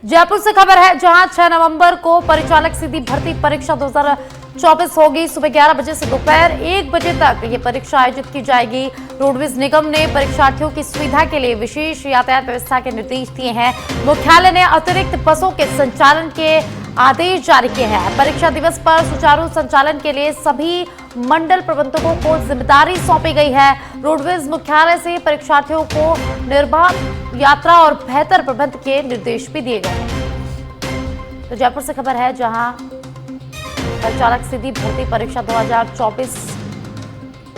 जयपुर से खबर है, जहां 6 नवंबर को परिचालक सीधी भर्ती परीक्षा 2024 होगी। सुबह 11 बजे से दोपहर 1 बजे तक ये परीक्षा आयोजित की जाएगी। रोडवेज निगम ने परीक्षार्थियों की सुविधा के लिए विशेष यातायात व्यवस्था के निर्देश दिए हैं। मुख्यालय ने अतिरिक्त बसों के संचालन के आदेश जारी किए हैं। परीक्षा दिवस पर सुचारू संचालन के लिए सभी मंडल प्रबंधकों को जिम्मेदारी सौंपी गई है। रोडवेज मुख्यालय से परीक्षार्थियों को निर्बाध यात्रा और बेहतर प्रबंध के निर्देश भी दिए गए हैं। तो जयपुर से खबर है, जहां परिचालक सीधी भर्ती परीक्षा 2024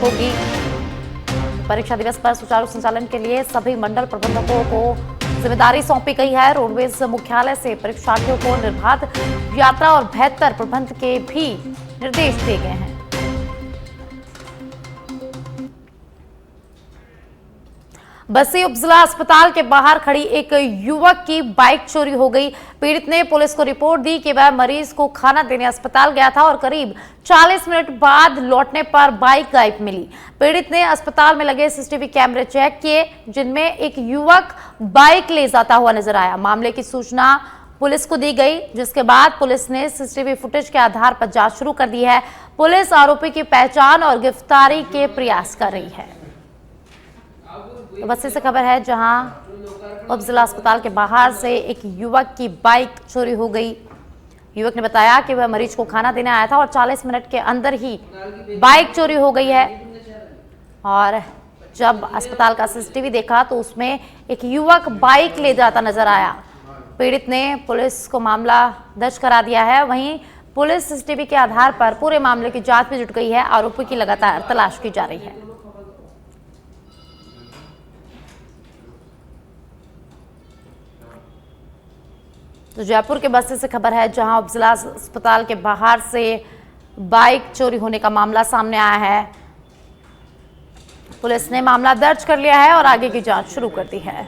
होगी। परीक्षा दिवस पर सुचारू संचालन के लिए सभी मंडल प्रबंधकों को जिम्मेदारी सौंपी गई है। रोडवेज मुख्यालय से परीक्षार्थियों को निर्बाध यात्रा और बेहतर प्रबंध के भी निर्देश दिए गए हैं। बस्सी उपजिला अस्पताल के बाहर खड़ी एक युवक की बाइक चोरी हो गई। पीड़ित ने पुलिस को रिपोर्ट दी कि वह मरीज को खाना देने अस्पताल गया था और करीब 40 मिनट बाद लौटने पर बाइक गायब मिली। पीड़ित ने अस्पताल में लगे सीसीटीवी कैमरे चेक किए, जिनमें एक युवक बाइक ले जाता हुआ नजर आया। मामले की सूचना पुलिस को दी गई, जिसके बाद पुलिस ने सीसीटीवी फुटेज के आधार पर जांच शुरू कर दी है। पुलिस आरोपी की पहचान और गिरफ्तारी के प्रयास कर रही है। बस्सी से खबर है, जहां उपजिला अस्पताल के बाहर से एक युवक की बाइक चोरी हो गई। युवक ने बताया कि वह मरीज को खाना देने आया था और 40 मिनट के अंदर ही बाइक चोरी हो गई है। और जब अस्पताल का सीसीटीवी देखा तो उसमें एक युवक बाइक ले जाता नजर आया। पीड़ित ने पुलिस को मामला दर्ज करा दिया है। वहीं पुलिस सीसीटीवी के आधार पर पूरे मामले की जांच में जुट गई है। आरोपी की लगातार तलाश की जा रही है। तो जयपुर के बस्सी से खबर है, जहां उपजिला अस्पताल के बाहर से बाइक चोरी होने का मामला सामने आया है। पुलिस ने मामला दर्ज कर लिया है और आगे की जांच शुरू कर दी है।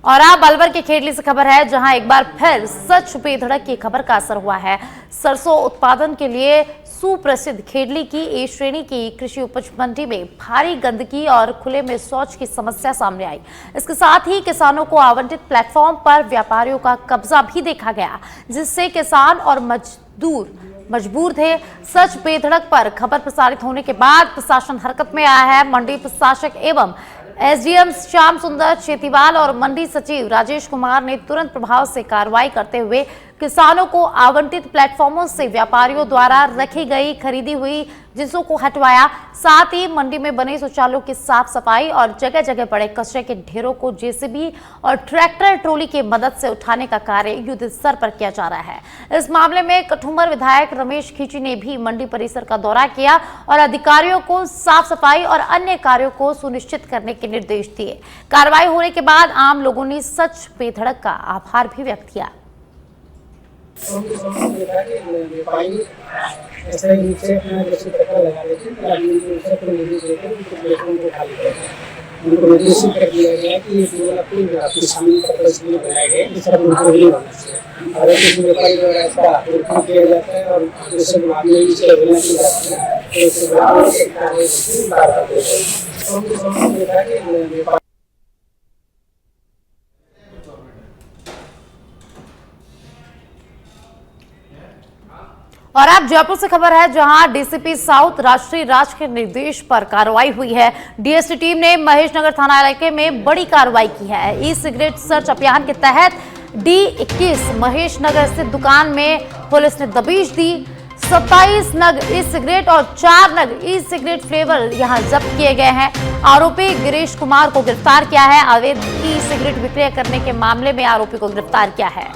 और अब अलवर के खेडली से खबर है, जहां एक बार फिर सच पे धड़क की खबर का असर हुआ है। सरसों उत्पादन के लिए सुप्रसिद्ध खेडली की ए श्रेणी की कृषि उपज मंडी में भारी गंदगी और खुले में शौच की समस्या सामने आई। इसके साथ ही किसानों को आवंटित प्लेटफॉर्म पर व्यापारियों का कब्जा भी देखा गया, जिससे किसान और मजदूर मजबूर थे। सच बेधड़क पर खबर प्रसारित होने के बाद प्रशासन हरकत में आया है। मंडी प्रशासक एवं एसडीएम श्याम सुंदर चेतीवाल और मंडी सचिव राजेश कुमार ने तुरंत प्रभाव से कार्रवाई करते हुए किसानों को आवंटित प्लेटफॉर्मों से व्यापारियों द्वारा रखी गई खरीदी हुई जिसों को हटवाया। साथ ही मंडी में बने शौचालयों की साफ सफाई और जगह जगह पड़े कचरे के ढेरों को जेसीबी और ट्रैक्टर ट्रॉली की मदद से उठाने का कार्य युद्ध स्तर पर किया जा रहा है। इस मामले में कठुमर विधायक रमेश खींची ने भी मंडी परिसर का दौरा किया और अधिकारियों को साफ सफाई और अन्य कार्यों को सुनिश्चित करने के निर्देश दिए। कार्रवाई होने के बाद आम लोगों ने सच बेधड़क का आभार भी व्यक्त किया। ऐसा नीचे अपना जैसे पता लगा लेते हैं, आदमी को ऊपर को निर्देश देकर उनको प्लेटफॉर्म को खाली करें। उनको निर्देशित कर दिया गया कि ये केवल अपनी सामने कपड़े से बनाए गए, इस तरह उनको नहीं होना चाहिए। और कुछ व्यापारी द्वारा इसका प्लेटफॉर्म किया जाता है और जैसे बाद में इसकी अवहेलना की जाती है, तो इसके बाद में सरकार करते हैं। और अब जयपुर से खबर है, जहां डीसीपी साउथ राष्ट्रीय राज के निर्देश पर कार्रवाई हुई है। डीएसटी टीम ने महेशनगर थाना इलाके में बड़ी कार्रवाई की है। ई सिगरेट सर्च अभियान के तहत D21 महेशनगर स्थित दुकान में पुलिस ने दबिश दी। 27 नग ई सिगरेट और 4 नग ई सिगरेट फ्लेवर यहां जब्त किए गए हैं। आरोपी गिरीश कुमार को गिरफ्तार किया है। अवैध ई सिगरेट विक्रय करने के मामले में आरोपी को गिरफ्तार किया है।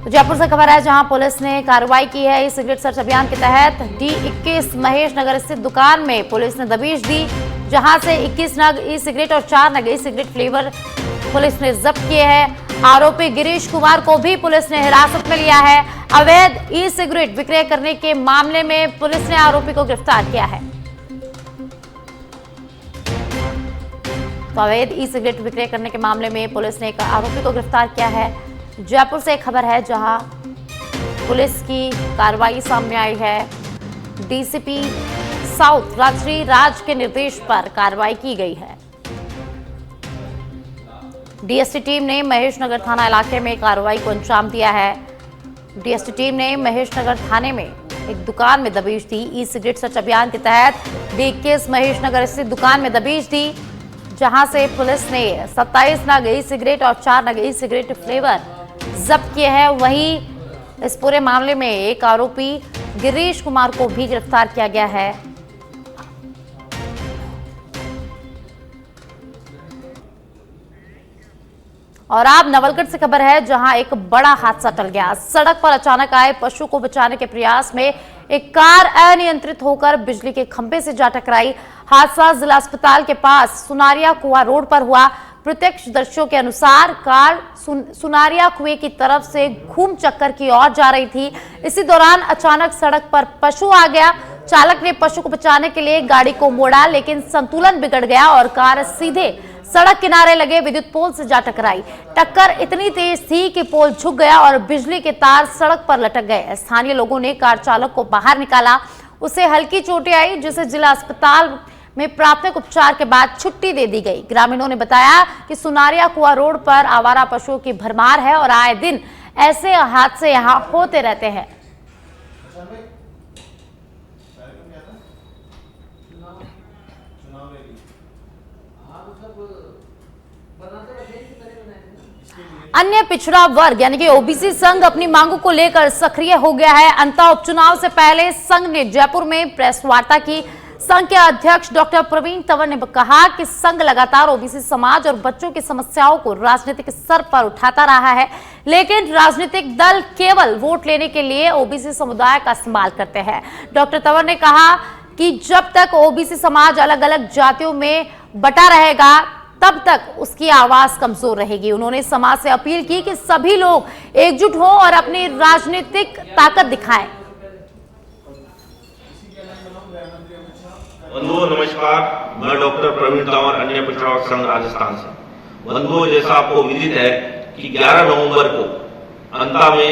जयपुर से खबर है, जहां पुलिस ने कार्रवाई की है। इस सिगरेट सर्च अभियान के तहत D21 महेशनगर स्थित दुकान में पुलिस ने दबिश दी, जहां से 21 नग ई सिगरेट और 4 नग ई सिगरेट फ्लेवर पुलिस ने जब्त किए हैं। आरोपी गिरीश कुमार को भी पुलिस ने हिरासत में लिया है। अवैध ई सिगरेट विक्रय करने के मामले में पुलिस ने आरोपी को गिरफ्तार किया है। तो अवैध ई सिगरेट विक्रय करने के मामले में पुलिस ने एक आरोपी को गिरफ्तार किया है। जयपुर से एक खबर है, जहां पुलिस की कार्रवाई सामने आई है। डीसीपी साउथ राष्ट्रीय राज के निर्देश पर कार्रवाई की गई है। डीएसटी टीम ने महेशनगर थाना इलाके में कार्रवाई को अंजाम दिया है। डीएसटी टीम ने महेशनगर थाने में एक दुकान में दबिश दी। ई सिगरेट सर्च अभियान के तहत D21 महेशनगर स्थित दुकान में दबिश दी, जहां से पुलिस ने 27 नग ई सिगरेट और 4 नग ई सिगरेट फ्लेवर जब्त किए हैं। वहीं इस पूरे मामले में एक आरोपी गिरीश कुमार को भी गिरफ्तार किया गया है। और अब नवलगढ़ से खबर है, जहां एक बड़ा हादसा टल गया। सड़क पर अचानक आए पशु को बचाने के प्रयास में एक कार अनियंत्रित होकर बिजली के खंभे से जा टकराई। हादसा जिला अस्पताल के पास सुनारिया कुआं रोड पर हुआ। प्रत्यक्षदर्शियों के अनुसार कार सुनारिया कुएं की तरफ से घूम चक्कर की ओर जा रही थी। इसी दौरान अचानक सड़क पर पशु आ गया। चालक ने पशु को बचाने के लिए गाड़ी को मोड़ा, लेकिन संतुलन बिगड़ गया और कार सीधे सड़क किनारे लगे विद्युत पोल से जा टकराई। टक्कर इतनी तेज थी कि पोल झुक गया और बिजली के तार सड़क पर लटक गए। स्थानीय लोगों ने कार चालक को बाहर निकाला। उसे हल्की चोटें आई, जिसे जिला अस्पताल में प्राथमिक उपचार के बाद छुट्टी दे दी गई। ग्रामीणों ने बताया कि सुनारिया कुआं रोड पर आवारा पशुओं की भरमार है और आए दिन ऐसे हादसे यहां होते रहते हैं। अन्य पिछड़ा वर्ग यानी कि ओबीसी संघ अपनी मांगों को लेकर सक्रिय हो गया है। अंतः उपचुनाव से पहले संघ ने जयपुर में प्रेस वार्ता की। संघ के अध्यक्ष डॉक्टर प्रवीण तंवर ने कहा कि संघ लगातार ओबीसी समाज और बच्चों की समस्याओं को राजनीतिक स्तर पर उठाता रहा है, लेकिन राजनीतिक दल केवल वोट लेने के लिए ओबीसी समुदाय का इस्तेमाल करते हैं। डॉक्टर तंवर ने कहा कि जब तक ओबीसी समाज अलग अलग जातियों में बटा रहेगा, तब तक उसकी आवाज कमजोर रहेगी। उन्होंने समाज से अपील की कि सभी लोग एकजुट हों और अपनी राजनीतिक ताकत दिखाएं। बंधुओं नमस्कार, मैं डॉक्टर प्रवीण तंवर, अन्य पिछड़ा वर्ग संघ राजस्थान से। बंधुओं, जैसा आपको विदित है कि 11 नवंबर को अंता में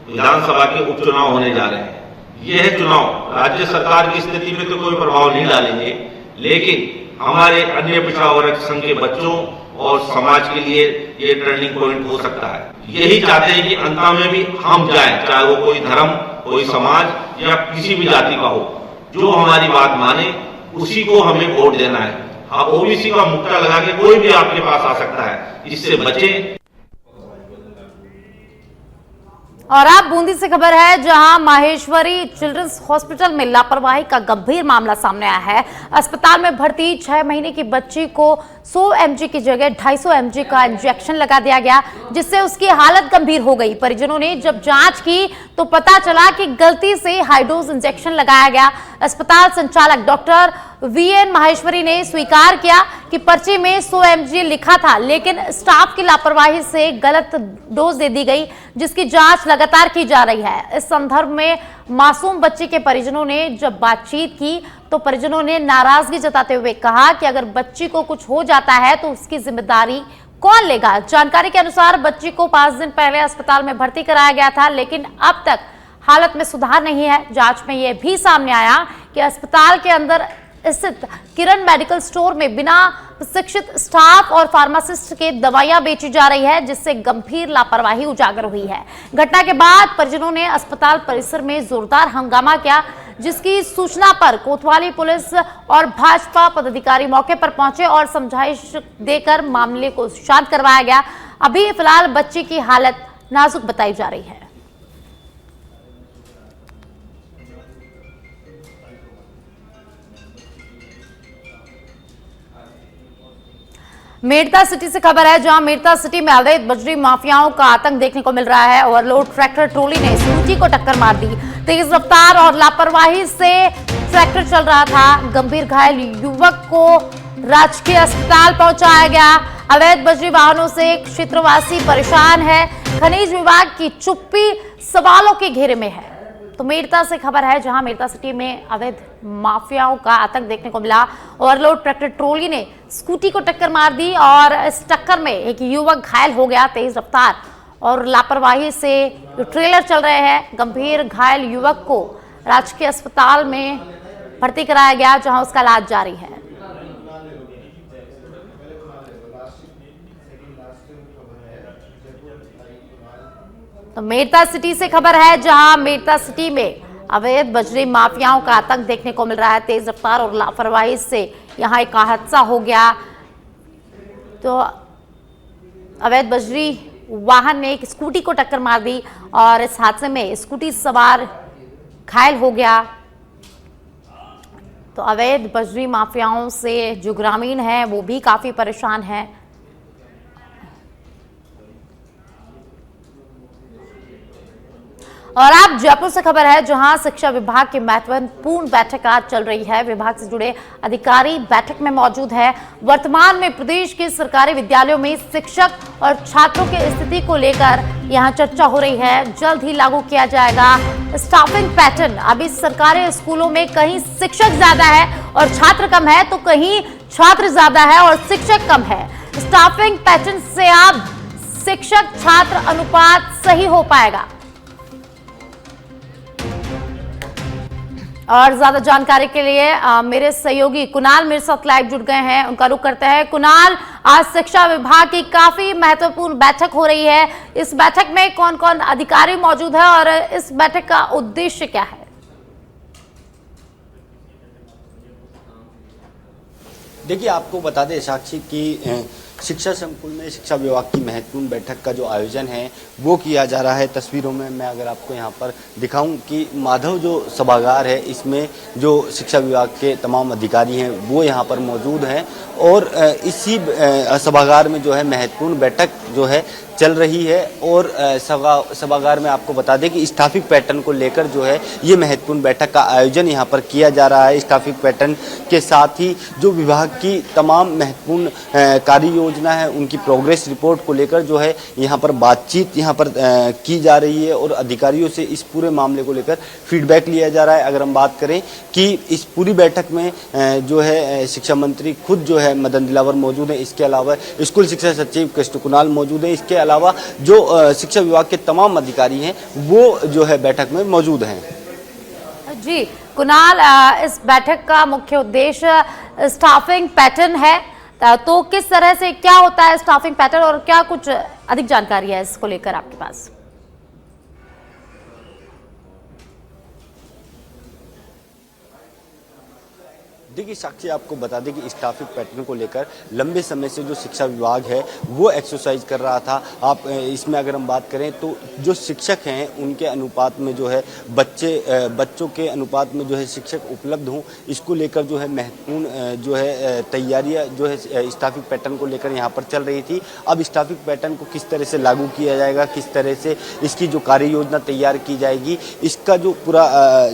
विधानसभा के उपचुनाव होने जा रहे हैं। यह चुनाव राज्य सरकार की स्थिति में तो कोई प्रभाव नहीं डालेंगे, लेकिन हमारे अन्य पिछड़ा वर्ग संघ के बच्चों और समाज के लिए ये टर्निंग पॉइंट हो सकता है। यही चाहते हैं कि अंत में भी हम जाएं, चाहे वो कोई धर्म, कोई समाज या किसी भी जाति का हो, जो हमारी बात माने उसी को हमें वोट देना है। हाँ, ओबीसी का मुक्ता लगा के कोई भी आपके पास आ सकता है, इससे बचें। और अब बूंदी से खबर है, जहां माहेश्वरी चिल्ड्रंस हॉस्पिटल में लापरवाही का गंभीर मामला सामने आया है। अस्पताल में भर्ती 6 महीने की बच्ची को 100 mg की जगह 250 mg का इंजेक्शन लगा दिया गया, जिससे उसकी हालत गंभीर हो गई। परिजनों ने जब जांच की तो पता चला कि गलती से हाई डोज इंजेक्शन लगाया गया। अस्पताल संचालक डॉक्टर VN माहेश्वरी ने स्वीकार किया कि पर्ची में 100 mg लिखा था, लेकिन स्टाफ की लापरवाही से गलत डोज दे दी गई, जिसकी जांच लगातार की जा रही है। इस संदर्भ में मासूम बच्चे के परिजनों ने जब बातचीत की तो परिजनों ने नाराजगी जताते हुए कहा कि अगर बच्ची को कुछ हो जाता है तो उसकी जिम्मेदारी कौन लेगा। जानकारी के अनुसार बच्ची को 5 दिन पहले अस्पताल में भर्ती कराया गया था, लेकिन अब तक हालत में सुधार नहीं है। जांच में यह भी सामने आया कि अस्पताल के अंदर स्थित किरण मेडिकल स्टोर में बिना प्रशिक्षित स्टाफ और फार्मासिस्ट के दवाइयां बेची जा रही है, जिससे गंभीर लापरवाही उजागर हुई है। घटना के बाद परिजनों ने अस्पताल परिसर में जोरदार हंगामा किया, जिसकी सूचना पर कोतवाली पुलिस और भाजपा पदाधिकारी मौके पर पहुंचे और समझाइश देकर मामले को शांत करवाया गया। अभी फिलहाल बच्ची की हालत नाजुक बताई जा रही है। मेड़ता सिटी से खबर है, जहां मेड़ता सिटी में अवैध बजरी माफियाओं का आतंक देखने को मिल रहा है। ओवरलोड ट्रैक्टर ट्रोली ने स्कूटी को टक्कर मार दी। तेज रफ्तार और लापरवाही से ट्रैक्टर चल रहा था। गंभीर घायल युवक को राजकीय अस्पताल पहुंचाया गया। अवैध बजरी वाहनों से क्षेत्रवासी परेशान है। खनिज विभाग की चुप्पी सवालों के घेरे में है। तो मेड़ता से खबर है, जहां मेड़ता सिटी में अवैध माफियाओं का आतंक देखने को मिला। ओवरलोड ट्रैक्टर ट्रोली ने स्कूटी को टक्कर मार दी और इस टक्कर में एक युवक घायल हो गया। तेज रफ्तार और लापरवाही से जो ट्रेलर चल रहे हैं, गंभीर घायल युवक को राजकीय अस्पताल में भर्ती कराया गया, जहां उसका इलाज जारी है। तो मेड़ता सिटी से खबर है, जहां मेड़ता सिटी में अवैध बजरी माफियाओं का आतंक देखने को मिल रहा है। तेज रफ्तार और लापरवाही से यहां एक हादसा हो गया। तो अवैध बजरी वाहन ने एक स्कूटी को टक्कर मार दी और इस हादसे में स्कूटी सवार घायल हो गया। तो अवैध बजरी माफियाओं से जो ग्रामीण हैं वो भी काफी परेशान हैं। और आप जयपुर से खबर है, जहां शिक्षा विभाग की महत्वपूर्ण बैठक आज चल रही है। विभाग से जुड़े अधिकारी बैठक में मौजूद है। वर्तमान में प्रदेश के सरकारी विद्यालयों में शिक्षक और छात्रों की स्थिति को लेकर यहां चर्चा हो रही है। जल्द ही लागू किया जाएगा स्टाफिंग पैटर्न। अभी सरकारी स्कूलों में कहीं शिक्षक ज्यादा है और छात्र कम है, तो कहीं छात्र ज्यादा है और शिक्षक कम है। स्टाफिंग पैटर्न से अब शिक्षक छात्र अनुपात सही हो पाएगा। और ज्यादा जानकारी के लिए मेरे सहयोगी कुणाल मेरे साथ लाइव जुड़ गए हैं, उनका रुख करते हैं। कुणाल, आज शिक्षा विभाग की काफी महत्वपूर्ण बैठक हो रही है। इस बैठक में कौन कौन अधिकारी मौजूद है और इस बैठक का उद्देश्य क्या है? देखिए, आपको बता दें साक्षी की शिक्षा संकुल में शिक्षा विभाग की महत्वपूर्ण बैठक का जो आयोजन है वो किया जा रहा है। तस्वीरों में मैं अगर आपको यहाँ पर दिखाऊं कि माधव जो सभागार है, इसमें जो शिक्षा विभाग के तमाम अधिकारी हैं वो यहाँ पर मौजूद हैं और इसी सभागार में जो है महत्वपूर्ण बैठक जो है चल रही है। और सभागार में आपको बता दें कि स्टाफिंग पैटर्न को लेकर जो है ये महत्वपूर्ण बैठक का आयोजन यहाँ पर किया जा रहा है। स्टाफिंग पैटर्न के साथ ही जो विभाग की तमाम महत्वपूर्ण कार्य योजना है उनकी प्रोग्रेस रिपोर्ट को लेकर जो है यहाँ पर बातचीत यहाँ पर की जा रही है और अधिकारियों से इस पूरे मामले को लेकर फीडबैक लिया जा रहा है। अगर हम बात करें कि इस पूरी बैठक में जो है शिक्षा मंत्री खुद जो है मदन दिलावर मौजूद है, इसके अलावा स्कूल शिक्षा सचिव कृष्ण कुणाल मौजूद है, इसके अलावा जो शिक्षा विभाग के तमाम अधिकारी हैं वो जो है बैठक में मौजूद हैं। जी कुणाल, इस बैठक का मुख्य उद्देश्य स्टाफिंग पैटर्न है, तो किस तरह से क्या होता है स्टाफिंग पैटर्न और क्या कुछ अधिक जानकारी है इसको लेकर आपके पास? देखिए साक्षी, आपको बता दें कि स्टाफिंग पैटर्न को लेकर लंबे समय से जो शिक्षा विभाग है वो एक्सरसाइज कर रहा था। आप इसमें अगर हम बात करें तो जो शिक्षक हैं उनके अनुपात में जो है बच्चों के अनुपात में जो है शिक्षक उपलब्ध हों, इसको लेकर जो है महत्वपूर्ण जो है तैयारियां जो है स्टाफिंग पैटर्न को लेकर यहाँ पर चल रही थी। अब स्टाफिंग पैटर्न को किस तरह से लागू किया जाएगा, किस तरह से इसकी जो कार्य योजना तैयार की जाएगी, इसका जो पूरा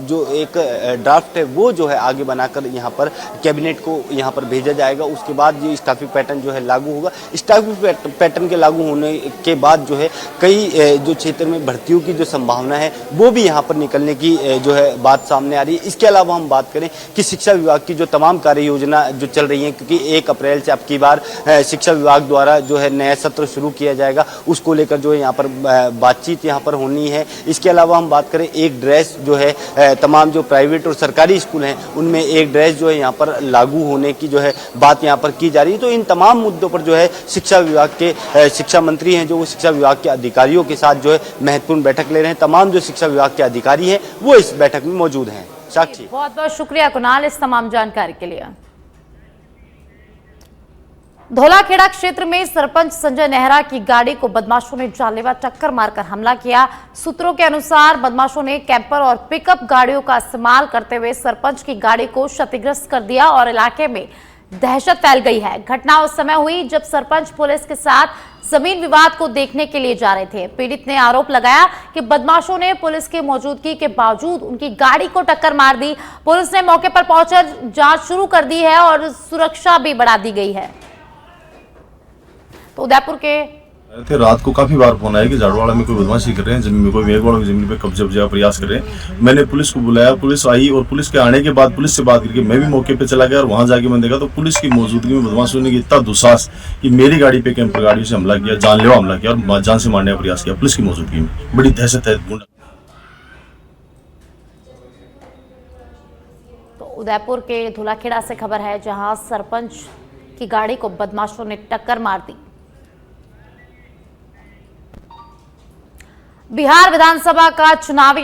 जो एक ड्राफ्ट है वो जो है आगे बनाकर यहाँ पर कैबिनेट को यहाँ पर भेजा जाएगा। उसके बाद ये स्टाफिंग पैटर्न जो है लागू होगा। स्टाफिंग पैटर्न के लागू होने के बाद जो है कई जो क्षेत्र में भर्तियों की जो संभावना है वो भी यहाँ पर निकलने की जो है बात सामने आ रही है। इसके अलावा हम बात करें कि शिक्षा विभाग की जो तमाम कार्य योजना जो चल रही है, क्योंकि 1 अप्रैल से अब की बार शिक्षा विभाग द्वारा जो है नया सत्र शुरू किया जाएगा, उसको लेकर जो है यहाँ पर बातचीत यहाँ पर होनी है। इसके अलावा हम बात करें एक ड्रेस जो है तमाम जो प्राइवेट और सरकारी स्कूल हैं उनमें एक ड्रेस जो है यहाँ पर लागू होने की जो है बात यहाँ पर की जा रही है। तो इन तमाम मुद्दों पर जो है शिक्षा विभाग के शिक्षा मंत्री हैं जो वो शिक्षा विभाग के अधिकारियों के साथ जो है महत्वपूर्ण बैठक ले रहे हैं। तमाम जो शिक्षा विभाग के अधिकारी हैं वो इस बैठक में मौजूद हैं। साक्षी, बहुत बहुत शुक्रिया कुणाल इस तमाम जानकारी के लिए। धौलाखेड़ा क्षेत्र में सरपंच संजय नेहरा की गाड़ी को बदमाशों ने जानलेवा टक्कर मारकर हमला किया। सूत्रों के अनुसार बदमाशों ने कैंपर और पिकअप गाड़ियों का इस्तेमाल करते हुए सरपंच की गाड़ी को क्षतिग्रस्त कर दिया और इलाके में दहशत फैल गई है। घटना उस समय हुई जब सरपंच पुलिस के साथ जमीन विवाद को देखने के लिए जा रहे थे। पीड़ित ने आरोप लगाया कि बदमाशों ने पुलिस की मौजूदगी के बावजूद उनकी गाड़ी को टक्कर मार दी। पुलिस ने मौके पर पहुंचकर जांच शुरू कर दी है और सुरक्षा भी बढ़ा दी गई है। तो उदयपुर के रात को काफी बार फोन आया कि झाड़ूवाड़ा में कोई बदमाशी कर रहे हैं, जमीन में कोई मेघवाड़ा की जमीन पे कब्जा प्रयास कर रहे हैं। मैंने पुलिस को बुलाया, पुलिस आई और पुलिस के आने के बाद पुलिस से बात करके मैं भी मौके पे चला गया और वहां जाके मैंने देखा तो पुलिस की मौजूदगी में बदमाशों ने इतना दुस्साहस कि मेरी गाड़ी पे कैंपर गाड़ी से हमला किया, जानलेवा हमला किया और जान से मारने का प्रयास किया। पुलिस की मौजूदगी में बड़ी दहशत है। तो उदयपुर के धौलाखेड़ा से खबर है, जहां सरपंच की गाड़ी को बदमाशों ने टक्कर मार दी। बिहार विधानसभा का चुनाव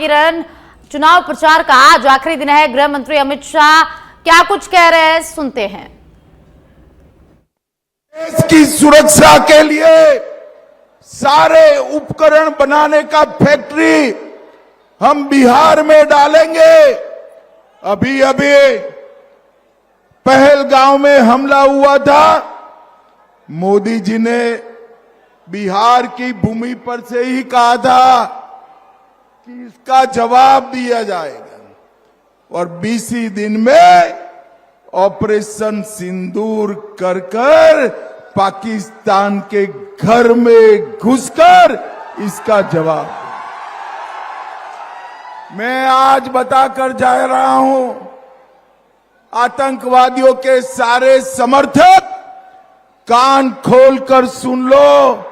प्रचार का आज आखिरी दिन है। गृह मंत्री अमित शाह क्या कुछ कह रहे हैं, सुनते हैं। देश की सुरक्षा के लिए सारे उपकरण बनाने का फैक्ट्री हम बिहार में डालेंगे। अभी पहलगांव में हमला हुआ था, मोदी जी ने बिहार की भूमि पर से ही कहा था कि इसका जवाब दिया जाएगा, और 20 ही दिन में ऑपरेशन सिंदूर कर पाकिस्तान के घर में घुसकर इसका जवाब मैं आज बताकर जा रहा हूं। आतंकवादियों के सारे समर्थक कान खोलकर सुन लो।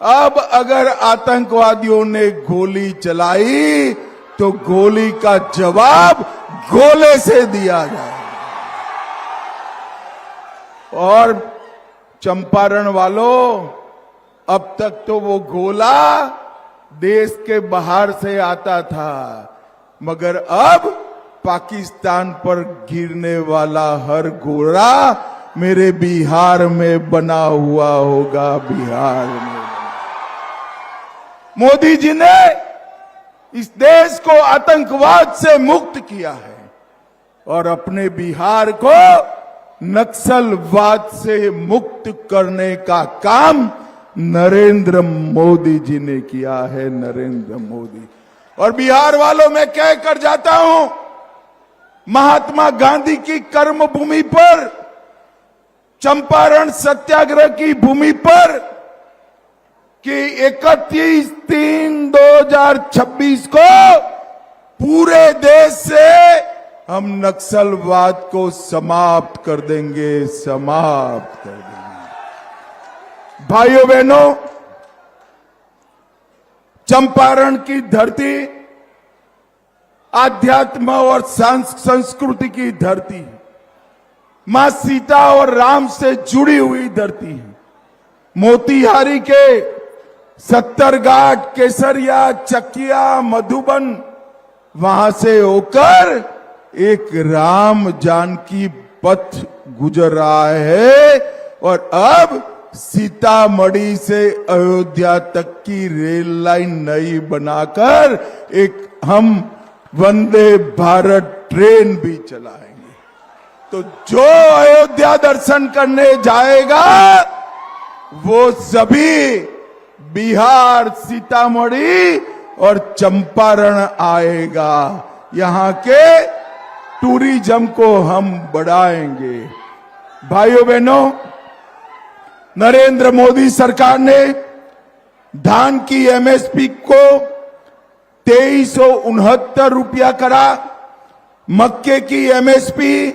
अब अगर आतंकवादियों ने गोली चलाई तो गोली का जवाब गोले से दिया जाए। और चंपारण वालों, अब तक तो वो गोला देश के बाहर से आता था, मगर अब पाकिस्तान पर गिरने वाला हर गोला मेरे बिहार में बना हुआ होगा। बिहार में मोदी जी ने इस देश को आतंकवाद से मुक्त किया है और अपने बिहार को नक्सलवाद से मुक्त करने का काम नरेंद्र मोदी जी ने किया है। नरेंद्र मोदी। और बिहार वालों में कह कर जाता हूं, महात्मा गांधी की कर्म भूमि पर, चंपारण सत्याग्रह की भूमि पर कि 31/3/2026 को पूरे देश से हम नक्सलवाद को समाप्त कर देंगे, समाप्त कर देंगे। भाइयों बहनों, चंपारण की धरती आध्यात्म और संस्कृति की धरती है। मां सीता और राम से जुड़ी हुई धरती है। मोतिहारी के सत्तरघाट, केसरिया, चकिया, मधुबन, वहां से होकर एक राम जानकी पथ गुजर रहा है और अब सीतामढ़ी से अयोध्या तक की रेल लाइन नई बनाकर एक हम वंदे भारत ट्रेन भी चलाएंगे। तो जो अयोध्या दर्शन करने जाएगा वो सभी बिहार, सीतामढ़ी और चंपारण आएगा। यहां के टूरिज्म को हम बढ़ाएंगे। भाइयों बहनों, नरेंद्र मोदी सरकार ने धान की एमएसपी को 2369 रुपया करा, मक्के की एमएसपी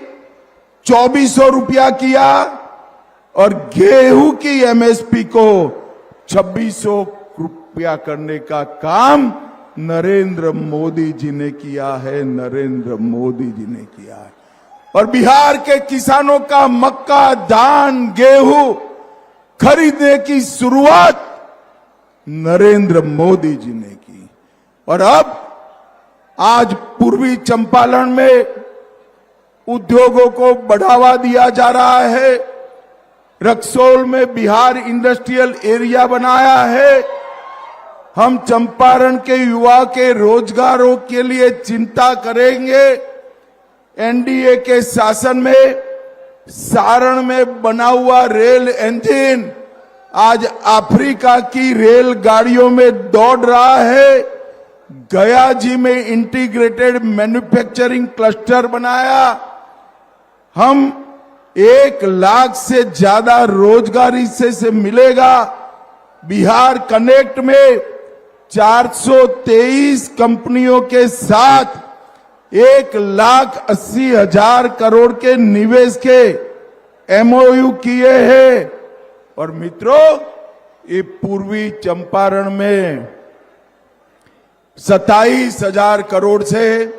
2400 रुपया किया और गेहूं की एमएसपी को 2600 रुपया करने का काम नरेंद्र मोदी जी ने किया है। नरेंद्र मोदी जी ने किया है। और बिहार के किसानों का मक्का, धान, गेहूं खरीदने की शुरुआत नरेंद्र मोदी जी ने की। और अब आज पूर्वी चंपारण में उद्योगों को बढ़ावा दिया जा रहा है। रक्सौल में बिहार इंडस्ट्रियल एरिया बनाया है। हम चंपारण के युवा के रोजगारों के लिए चिंता करेंगे। एनडीए के शासन में सारण में बना हुआ रेल इंजन आज अफ्रीका की रेल गाड़ियों में दौड़ रहा है। गया जी में इंटीग्रेटेड मैन्युफैक्चरिंग क्लस्टर बनाया। हम 1 लाख से ज्यादा रोजगार इससे मिलेगा। बिहार कनेक्ट में 423 कंपनियों के साथ 1,80,000 करोड़ के निवेश के एमओयू किए हैं। और मित्रों, ये पूर्वी चंपारण में 27,000 करोड़ से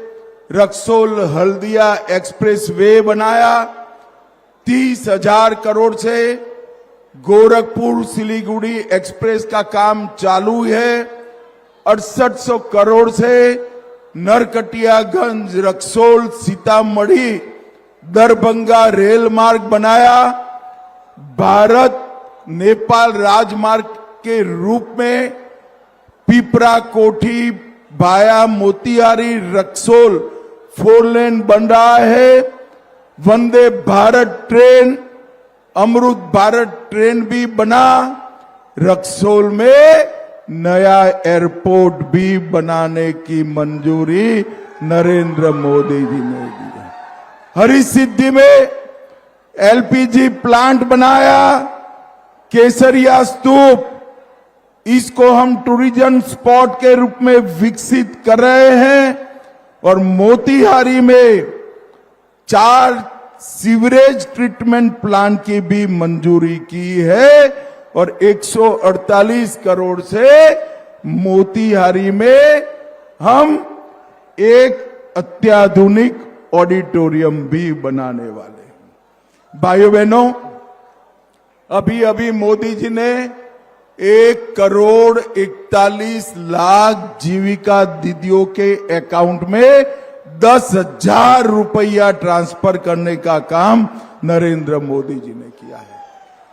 रक्सौल हल्दिया एक्सप्रेस वे बनाया। 30,000 करोड़ से गोरखपुर सिलीगुड़ी एक्सप्रेस का काम चालू है। 6800 करोड़ से नरकटियागंज, रक्सौल, सीतामढ़ी, दरभंगा रेल मार्ग बनाया। भारत नेपाल राजमार्ग के रूप में पिपरा कोठी भाया मोतिहारी रक्सौल 4 लेन बन रहा है। वंदे भारत ट्रेन, अमृत भारत ट्रेन भी बना। रक्सौल में नया एयरपोर्ट भी बनाने की मंजूरी नरेंद्र मोदी जी ने दी है। हरी सिद्धि में एलपीजी प्लांट बनाया। केसरिया स्तूप, इसको हम टूरिज्म स्पॉट के रूप में विकसित कर रहे हैं। और मोतिहारी में 4 सीवरेज ट्रीटमेंट प्लांट की भी मंजूरी की है। और 148 करोड़ से मोतिहारी में हम एक अत्याधुनिक ऑडिटोरियम भी बनाने वाले हैं। भाइयों बहनों, अभी अभी मोदी जी ने 1,41,00,000 जीविका दीदियों के अकाउंट में 10,000 रुपया ट्रांसफर करने का काम नरेंद्र मोदी जी ने किया है।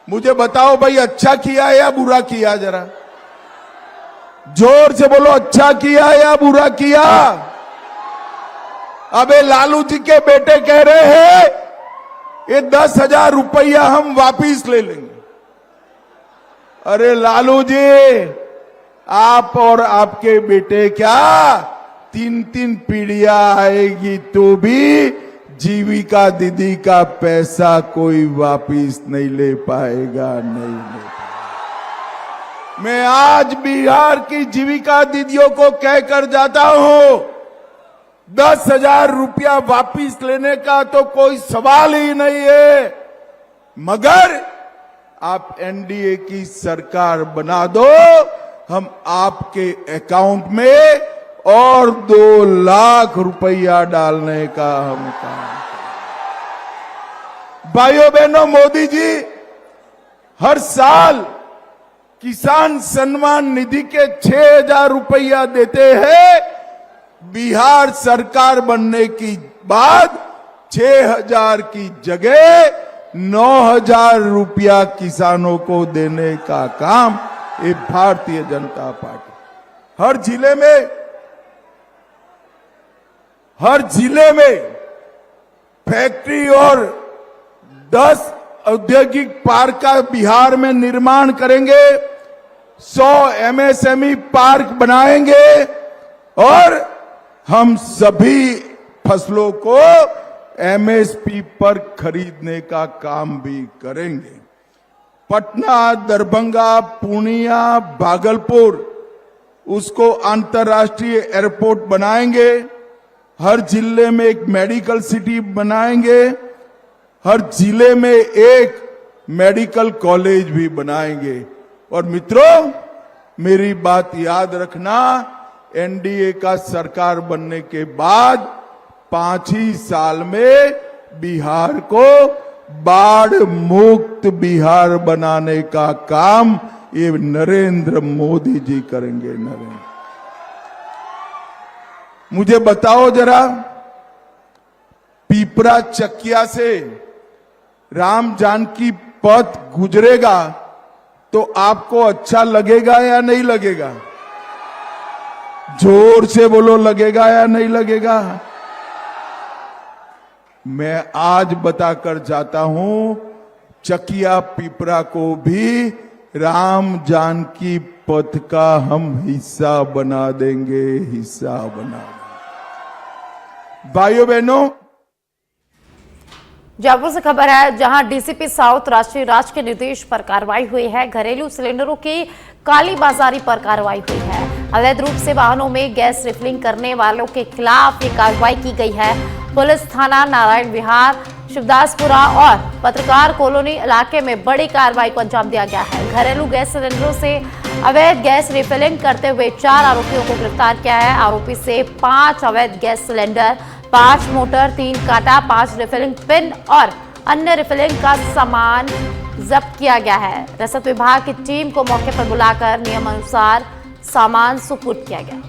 मुझे बताओ भाई, अच्छा किया या बुरा किया? जरा जोर से बोलो, अच्छा किया या बुरा किया? अबे लालू जी के बेटे कह रहे हैं ये 10,000 रुपया हम वापिस ले लेंगे। अरे लालू जी, आप और आपके बेटे क्या 3-3 पीढ़ियां आएगी तो भी जीविका दीदी का पैसा कोई वापिस नहीं ले पाएगा, नहीं ले पाएगा। मैं आज बिहार की जीविका दीदियों को कहकर जाता हूं, 10,000 रुपया वापिस लेने का तो कोई सवाल ही नहीं है, मगर आप एनडीए की सरकार बना दो, हम आपके अकाउंट में और 2 लाख रुपया डालने का हम काम करें। भाइयों बहनों, मोदी जी हर साल किसान सम्मान निधि के 6,000 रुपया देते हैं। बिहार सरकार बनने की बाद 6,000 की जगह 9,000 रुपया किसानों को देने का काम ये भारतीय जनता पार्टी हर जिले में फैक्ट्री और 10 औद्योगिक पार्क का बिहार में निर्माण करेंगे, 100 एमएसएमई पार्क बनाएंगे और हम सभी फसलों को एमएसपी पर खरीदने का काम भी करेंगे। पटना, दरभंगा, पूर्णिया, भागलपुर, उसको अंतर्राष्ट्रीय एयरपोर्ट बनाएंगे। हर जिले में एक मेडिकल सिटी बनाएंगे। हर जिले में एक मेडिकल कॉलेज भी बनाएंगे। और मित्रों, मेरी बात याद रखना, एनडीए का सरकार बनने के बाद 5 ही साल में बिहार को बाढ़ मुक्त बिहार बनाने का काम ये नरेंद्र मोदी जी करेंगे। मुझे बताओ जरा, पिपरा चकिया से राम जानकी पथ गुजरेगा तो आपको अच्छा लगेगा या नहीं लगेगा? जोर से बोलो, लगेगा या नहीं लगेगा? मैं आज बताकर जाता हूं, चकिया पिपरा को भी राम जानकी पथ का हम हिस्सा बना देंगे, हिस्सा बना देंगे। भाइयों बहनों, जयपुर से खबर है, जहां डीसीपी साउथ राष्ट्रीय राज के निर्देश पर कार्रवाई हुई है। घरेलू सिलेंडरों की काली बाजारी पर कार्रवाई हुई है। अवैध रूप से वाहनों में गैस रिफिलिंग करने वालों के खिलाफ ये कार्रवाई की गई है। पुलिस थाना नारायण विहार, शिवदासपुरा और पत्रकार कॉलोनी इलाके में बड़ी कार्रवाई को अंजाम दिया गया है। घरेलू गैस सिलेंडरों से अवैध गैस रिफिलिंग करते हुए 4 आरोपियों को गिरफ्तार किया है। आरोपी से 5 अवैध गैस सिलेंडर, 5 मोटर, 3 कांटा, 5 रिफिलिंग पिन और अन्य रिफिलिंग का सामान जब्त किया गया है। रसद विभाग की टीम को मौके पर बुलाकर नियमानुसार सामान सुपुर्द किया गया।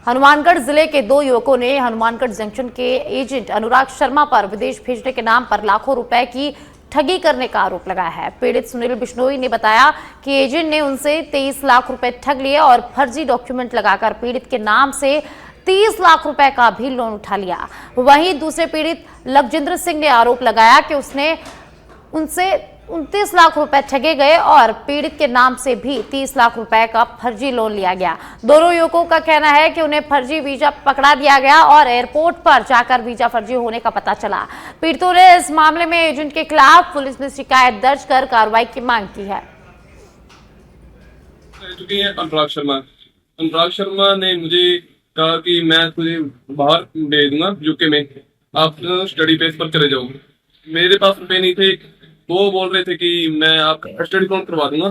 हनुमानगढ़ जिले के 2 युवकों ने हनुमानगढ़ जंक्शन के एजेंट अनुराग शर्मा पर विदेश भेजने के नाम पर लाखों रुपए की ठगी करने का आरोप लगाया है। पीड़ित सुनील बिश्नोई ने बताया कि एजेंट ने उनसे 23 लाख रुपए ठग लिए और फर्जी डॉक्यूमेंट लगाकर पीड़ित के नाम से 30 लाख रुपए का भी लोन उठा लिया। वहीं दूसरे पीड़ित लखजिंद्र सिंह ने आरोप लगाया कि उसने उनसे 29 लाख रुपए ठगे गए और पीड़ित के नाम से भी 30 लाख रुपए का फर्जी लोन लिया गया। दोनों युवकों का कहना है कि उन्हें फर्जी वीजा पकड़ा दिया गया और एयरपोर्ट पर जाकर वीजा फर्जी होने का पता चला। पीड़ितों ने इस मामले में एजेंट के खिलाफ पुलिस में शिकायत दर्ज कर कार्रवाई की मांग की है। अनुराग शर्मा ने मुझे कहा कि मैं तुझे बाहर भेज दूंगा यूके में, आप स्टडी बेस पर चले जाओ। मेरे पास रुपए नहीं थे, वो बोल रहे थे कि मैं आपका स्टडी लोन करवा दूंगा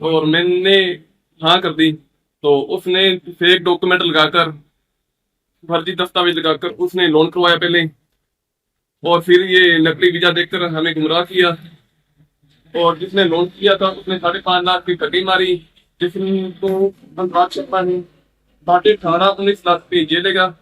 और मैंने हाँ कर दी। तो उसने फेक डॉक्यूमेंट लगाकर, फर्जी दस्तावेज लगाकर उसने लोन करवाया पहले, और फिर ये नकली वीजा देकर हमें गुमराह किया। और जिसने लोन किया था उसने 5.5 लाख की ठगी मारी, जिसने तो अनुराग शर्मा ने 18-19 लाख पे जेलेगा।